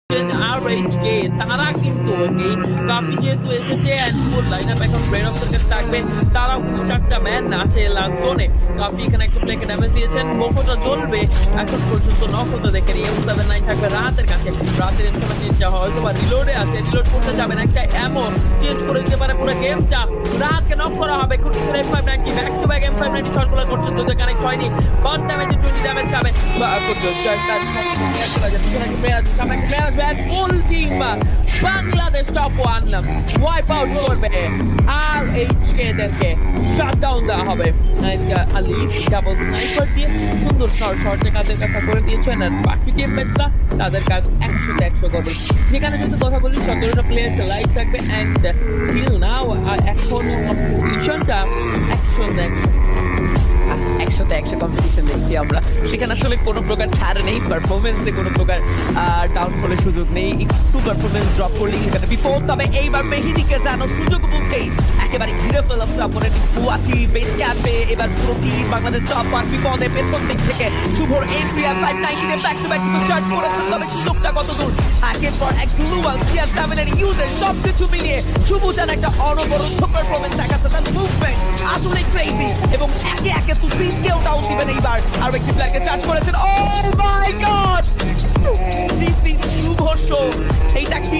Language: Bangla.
কে তারা কিন্তু এই কাফি যেহেতু এসেছে এন্ড ফুল লাইনআপ এখন ব্রেন অফ দ্য থাকবে, তারাও কিন্তু চারটা ম্যান আছে লাস্ট জোনে। কাফি এখানে একটা প্লেকে ড্যামেজ দিয়েছেন, মোকোটা জ্বলবে এখন পর্যন্ত নক হতে দেখে M79 থাকবে রাতের কাছে। রাতের M79 যা হয়তো বা রিলোডে আছে, রিলোড করতে যাবেন, একটা এমো চেঞ্জ করে দিতে পারে পুরো গেমটা। রাতকে নক করা হবে, খুব M590 back to back M590 শটগুলো করছেন, যদি কানেক্ট হয়নি ফার্স্ট ড্যামেজে 20 ড্যামেজ খাবে। Full team Bangladesh top one wipe out করবে আর এইচকে দেরকে শাটডাউন দেওয়া হবে। আলী ডাবল স্নাইপার দিয়ে সুন্দর শর্টে কাজের কথা করে দিয়েছেন, আর বাকি টিমমেটসরা তাদের কাজ 100তে 100 করবে। যেখানে যদি কথা বলি 17টা প্লেয়ার্স লাইভ থাকবে এন্ড টিল নাও এখন পজিশনটা 100তে 100 কম্পিটিশন দেখছি আমরা। সেখানে আসলে কোনো প্রকার ছাড় নেই, পারফরমেন্সে কোনো প্রকার ডাউন ফলের সুযোগ নেই। একটু পারফরমেন্স ড্রপ করলেই সেখানে বিপদ। তবে এইবার মেহেদিকে জানো সুযোগ বুঝেই একেবারে ঘিরে ফেলাম সাপোর্টের গুয়াহাটি বেস ক্যাম্পে। এবার পুরো টিম বাংলাদেশ টপ ওয়ান বিপদে পেছন দিক থেকে শুভর এন্ট্রি আর 590 ব্যাক টু ব্যাক কিন্তু চার্জ করেছেন। তবে সুযোগটা কত দূর, একের পর এক গ্লোবাল সিআর 7 এর ইউজের সবকিছু মিলিয়ে শুভ যেন একটা অনবরত পারফরমেন্স দেখাচ্ছে। তার মুভমেন্ট আসলে ক্রেজি এবং একে একে তো কেউ ডাউন দিবেন। এইবার আর একটি প্লেয়ারকে চার্জ